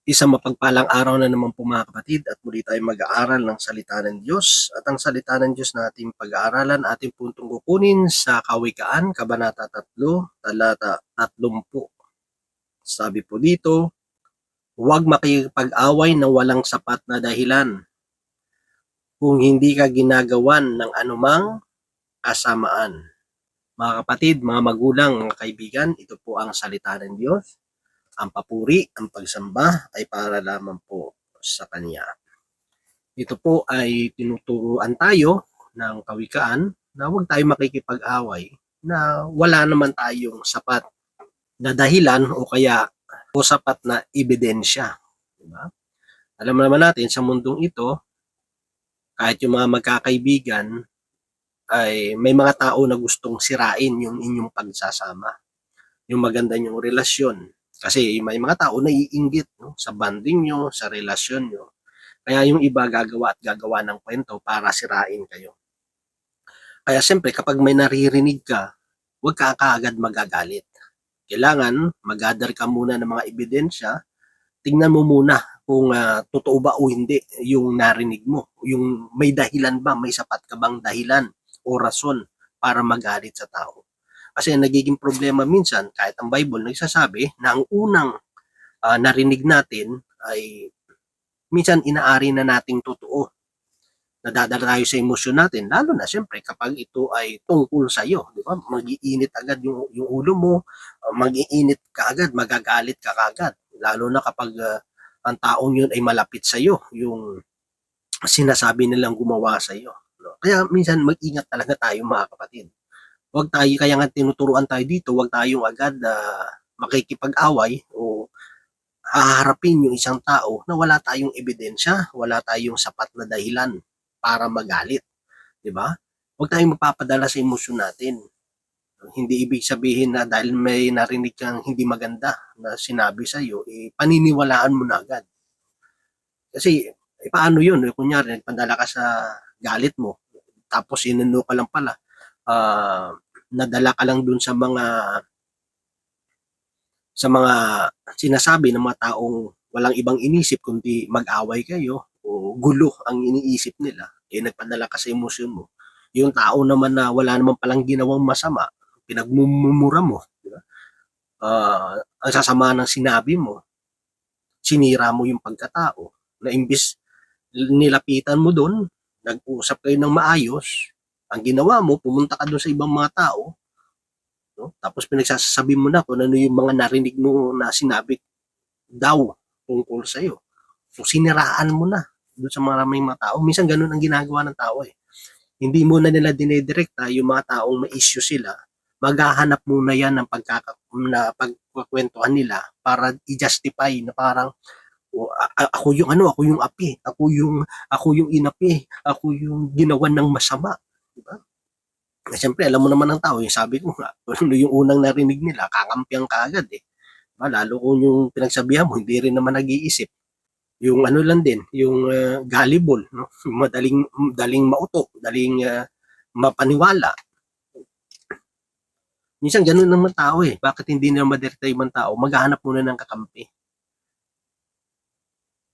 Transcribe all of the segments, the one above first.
Isang mapagpalang araw na naman po mga kapatid at muli tayo mag-aaral ng salita ng Diyos. At ang salita ng Diyos na ating pag-aaralan, ating puntong kukunin sa Kawikaan, Kabanata 3, talata 30. Sabi po dito, huwag makipag-away ng walang sapat na dahilan kung hindi ka ginagawan ng anumang kasamaan. Mga kapatid, mga magulang, mga kaibigan, ito po ang salita ng Diyos. Ang papuri, ang pagsamba ay para lamang po sa Kanya. Ito po ay tinuturuan tayo ng kawikaan na huwag tayo makikipag-away na wala naman tayong sapat na dahilan o kaya o sapat na ebidensya. Diba? Alam naman natin sa mundong ito, kahit yung mga magkakaibigan, ay may mga tao na gustong sirain yung inyong pagsasama, yung maganda niyong relasyon. Kasi may mga tao na iinggit sa bonding nyo, sa relasyon nyo. Kaya yung iba gagawa at gagawa ng kwento para sirain kayo. Kaya siyempre kapag may naririnig ka, huwag ka kaagad magagalit. Kailangan mag-gather ka muna ng mga ebidensya, tingnan mo muna kung totoo ba o hindi yung narinig mo. Yung may dahilan ba, may sapat ka bang dahilan o rason para magalit sa tao. Kasi nagiging problema minsan, kahit ang Bible nagsasabi na ang unang narinig natin ay minsan inaari na nating totoo. Nadadala tayo sa emosyon natin, lalo na siyempre kapag ito ay tungkol sa iyo, di ba? Mag-iinit agad yung ulo mo, mag-iinit ka agad, magagalit ka agad. Lalo na kapag ang taong yun ay malapit sa iyo, yung sinasabi nilang gumawa sa iyo. No? Kaya minsan mag-ingat talaga tayo mga kapatid. Huwag tayo, kaya nga tinuturuan tayo dito, huwag tayong agad makikipag-away o haharapin yung isang tao na wala tayong ebidensya, wala tayong sapat na dahilan para magalit, 'di ba? Huwag tayong magpapadala sa emosyon natin. Hindi ibig sabihin na dahil may narinig kang hindi maganda na sinabi sa iyo, paniniwalaan mo na agad. Kasi paano 'yun? Kunyari nagpadala ka sa galit mo, tapos inuno ka lang pala. Nadala ka lang dun sa mga sinasabi ng mga taong walang ibang inisip kundi mag-away kayo o gulo ang iniisip nila, nagpadala ka sa emosyon mo. Yung tao naman na wala naman palang ginawang masama, pinagmumura mo, di ba? Ang sasama ng sinabi mo, sinira mo yung pagkatao, na imbis nilapitan mo doon, nag-usap kayo ng maayos, ang ginawa mo, pumunta ka doon sa ibang mga tao, no? Tapos pinagsasabi mo na kung ano yung mga narinig mo na sinabi daw tungkol sa iyo. So siniraan mo na doon sa maraming mga tao. Minsan ganun ang ginagawa ng tao eh. Hindi mo na nila dinedirekta yung mga taong may issue sila. Maghahanap muna yan ng pagkakwentuhan nila para i-justify na parang ako yung ako yung api, ako yung inapi, ako yung ginawan ng masama, di ba? Siyempre alam mo naman ng tao, yung sabi ko nga, ano yung unang narinig nila, kakampihan ka agad eh. Lalo kung yung pinagsabihan mo, hindi rin naman nag-iisip. Yung ano lang din, yung gullible, no? Daling mauto, daling mapaniwala. Minsan ganun naman tao eh. Bakit hindi na madirekta ibang tao? Maghahanap muna ng kakampi.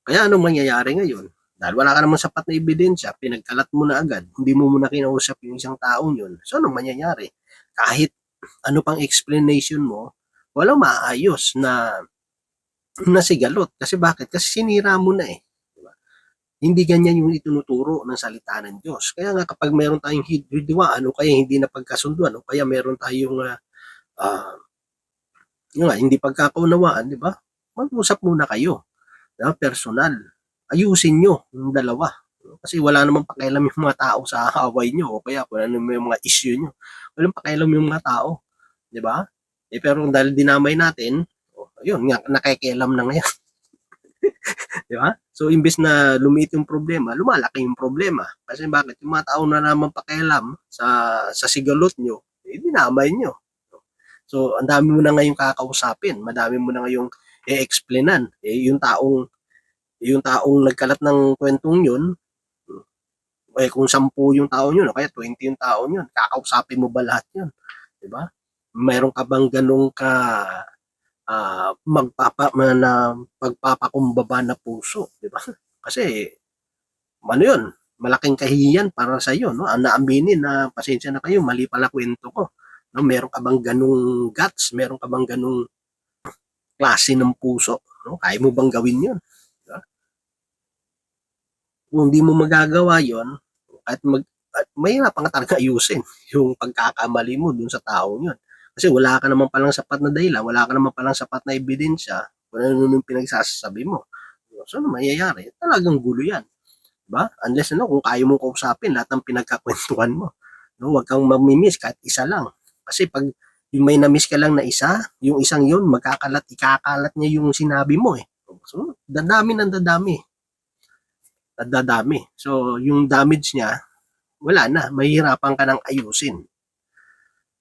Kaya anong mangyayari ngayon? Dahil wala ka naman sapat na ebidensya, pinagkalat mo na agad, hindi mo muna kinausap yung isang taong yun. So anong mangyayari? Kahit ano pang explanation mo, walang maayos na sigalot. Kasi bakit? Kasi sinira mo na eh. Diba? Hindi ganyan yung itinuturo ng salita ng Diyos. Kaya nga kapag meron tayong hidwaan o kaya hindi na pagkasunduan o kaya meron tayong hindi pagkakaunawaan, di ba? Mag-usap muna kayo. Personal. Ayusin nyo yung dalawa. Kasi wala namang pakialam yung mga tao sa away nyo o kaya kung ano yung mga issue nyo. Walang pakialam yung mga tao. Di ba? Pero dahil dinamay natin, yun nga, nakikialam na ngayon. Di ba? So, imbes na lumiit yung problema, lumalaki yung problema. Kasi bakit? Yung mga tao na naman pakialam sa sigalot nyo, dinamay nyo. So, ang dami mo na ngayong kakausapin. Madami mo na ngayong i-explainan. Yung taong nagkalat ng kwentong yun, kung 10 yung tao yun, o kaya 20 yung tao yun, kakausapin mo ba lahat yun? Di ba? Meron ka bang ganong pagpapakumbaba na puso, di ba? Kasi ano yun, malaking kahihiyan para sa iyo, no? Ang naaminin na pasensya na kayo, mali pala kwento ko. No, meron ka bang ganung guts, meron ka bang ganung klase ng puso, no? Kaya mo bang gawin 'yun? Diba? Kung hindi mo magagawa 'yon, at at mahirapan ka talaga ayusin yung pagkakamali mo dun sa taong 'yun. Kasi wala ka naman palang sapat na dahilan, wala ka naman palang sapat na ebidensya kung ano yung pinagsasabi mo. So, ano mangyayari? Talagang gulo 'yan. 'Di ba? Unless ano, kung kaya mong kausapin lahat ng pinagkakwentuhan mo. No, wag kang mamimiss kahit isa lang. Kasi pag yung may na-miss ka lang na isa, yung isang yun, ikakalat niya yung sinabi mo eh. So, dadami ng dadami. Dadami. So, yung damage niya, wala na. Mahihirapan ka nang ayusin.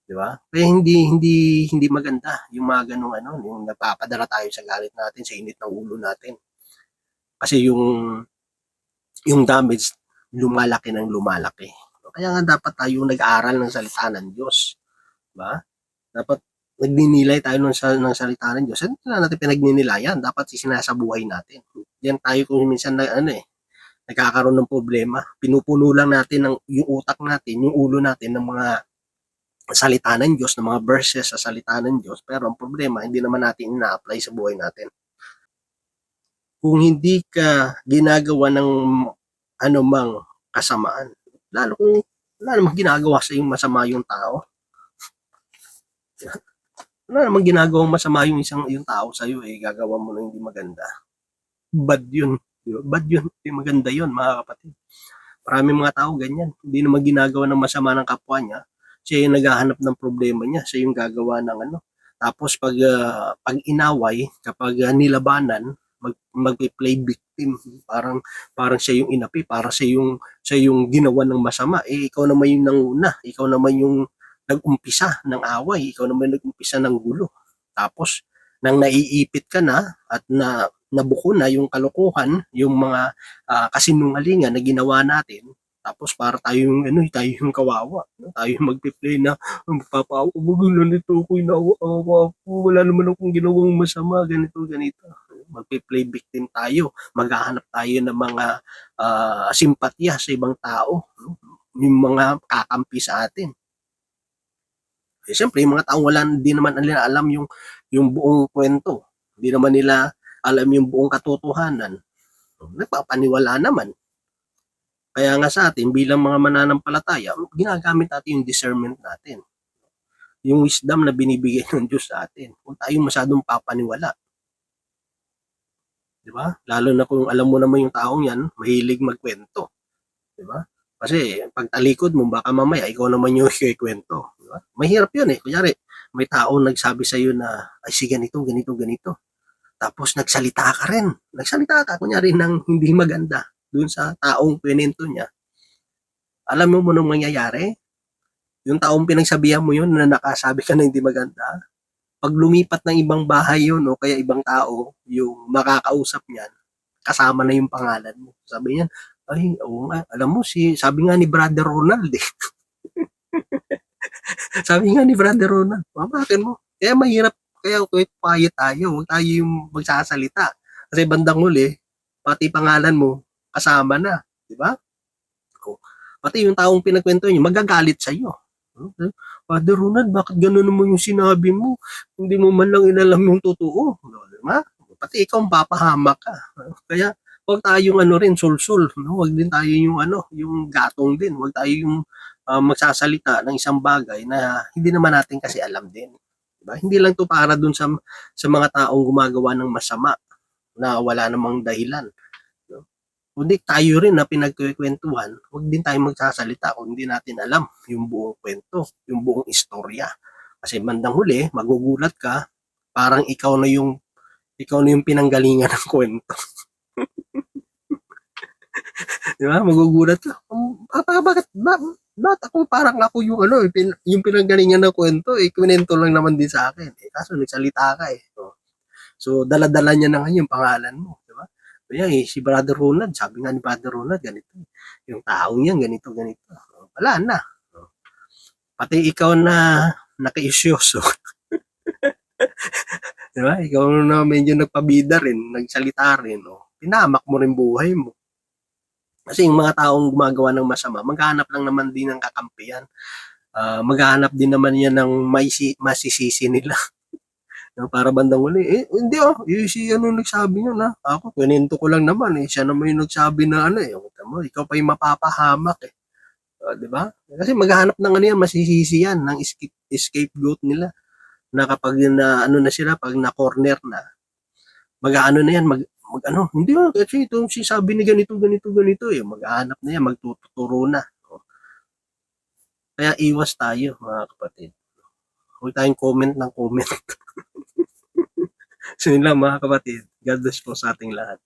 Di ba? Kaya hindi maganda yung mga ganung ano, yung napapadala tayo sa galit natin, sa init ng ulo natin. Kasi yung damage lumalaki ng lumalaki. Kaya nga dapat tayo nag-aaral ng salita ng Diyos. Ba? Dapat nagninilay tayo ng salita ng Diyos. Hindi na natin pinagninilayan. Dapat sinasabuhay natin. Yan tayo kung minsan na nagkakaroon ng problema. Pinupuno lang natin yung utak natin, yung ulo natin ng mga salita ng Diyos, ng mga verses sa salita ng Diyos. Pero ang problema, hindi naman natin ina-apply sa buhay natin. Kung hindi ka ginagawa ng anumang kasamaan, lalo kung wala namang ginagawa sa yung masama yung tao, wala namang ginagawang masama yung tao sa iyo gagawa mo ng hindi maganda. Bad yun. Bad yun. Hindi maganda yun, mga kapatid. Maraming mga tao ganyan. Hindi naman ginagawa ng masama ng kapwa niya. Siya yung naghahanap ng problema niya. Siya yung gagawa ng ano. Tapos pag inaway, kapag nilabanan, magpe-play victim. Parang siya yung inapi, parang siya yung ginawa ng masama. Ikaw naman yung nanguna. Ikaw naman yung nag-umpisa ng away. Ikaw naman nag-umpisa ng gulo. Tapos nang naiipit ka na at nabuko na yung kalokohan, yung mga kasinungalingan na ginawa natin, tapos para tayo yung kawawa. No? Tayo yung magpi-play na magpapaawa, nito ko inaawa ko, wala naman akong ginawang masama, ganito, ganito. Magpi-play victim tayo, maghahanap tayo ng mga simpatya sa ibang tao, no? Yung mga kakampi sa atin. Siyempre, yung mga tao hindi naman nila alam yung buong kwento. Hindi naman nila alam yung buong katotohanan. Nagpapaniwala naman. Kaya nga sa atin, bilang mga mananampalataya, ginagamit natin yung discernment natin. Yung wisdom na binibigay ng Diyos sa atin. Kung tayo masyadong papaniwala. Di ba? Lalo na kung alam mo naman yung taong yan, mahilig magkwento. Di ba? Kasi pag talikod mo, baka mamaya ikaw naman yung ikikwento. Di ba? Mahirap yun eh. Kunyari, may tao nagsabi sa iyo na, ay si ganito, ganito, ganito. Tapos nagsalita ka rin. Nagsalita ka, kunyari, ng hindi maganda dun sa taong pinento niya. Alam mo nung mangyayari? Yung taong pinagsabihan mo yun na nakasabi ka na hindi maganda, pag lumipat ng ibang bahay yun o kaya ibang tao, yung makakausap niyan, kasama na yung pangalan mo. Sabi niyan, ay, oo nga, alam mo, sabi nga ni Brother Ronald eh. Sabi nga ni Brother Ronald, bakit mo? Kaya mahirap, kaya quiet tayo, huwag tayo yung magsasalita. Kasi bandang huli, pati pangalan mo, kasama na. Di ba? Pati yung taong pinagkwento niyo, magagalit sa iyo. Father Ronald, bakit gano'n naman yung sinabi mo? Hindi mo man lang inalam yung totoo. Di ba? Pati ikaw papahamak ka. Kaya huwag tayong rin, sulsul. No? Huwag din tayo yung gatong din. Huwag tayo yung magsasalita ng isang bagay na hindi naman natin kasi alam din. Diba? Hindi lang to para dun sa mga taong gumagawa ng masama na wala namang dahilan. Kundi tayo rin na pinagkukwentuhan, huwag din tayo magsasalita kung hindi natin alam yung buong kwento, yung buong istorya. Kasi bandang huli, magugulat ka, parang ikaw na yung pinanggalingan ng kwento. Di ba? Magugulat ka. Bakit ako parang ako yung yung pinanggalingan ng kwento, kwento lang naman din sa akin. Kaso nagsalita ka eh. So, dala-dala niya na ngayon yung pangalan mo. Di ba? Kaya si Brother Ronald, sabi nga ni Brother Ronald, ganito. Yung taong yan, ganito, ganito. Wala na. Pati ikaw na naka-isyoso. Di ba? Ikaw na medyo nagpabida rin, nagsalita rin, pinahamak mo rin buhay mo. Kasi yung mga taong gumagawa ng masama, maghahanap lang naman din ng kakampihan. Maghahanap din naman yan ng masisisi nila. Para bandang uli, hindi si ano nagsabi yun Ako, kwento ko lang naman siya naman yung nagsabi na ikaw pa yung mapapahamak di ba? Kasi maghahanap ng yan, masisisi yan, ng scapegoat nila. Na kapag na sila, pag na-corner na, mag-ano na yan, hindi kasi ito si sabi ni ganito, maghahanap na yan, magtuturo na. Kaya iwas tayo, mga kapatid. Huwag tayong comment ng comment. So yun lang mga kapatid. God bless po sa ating lahat.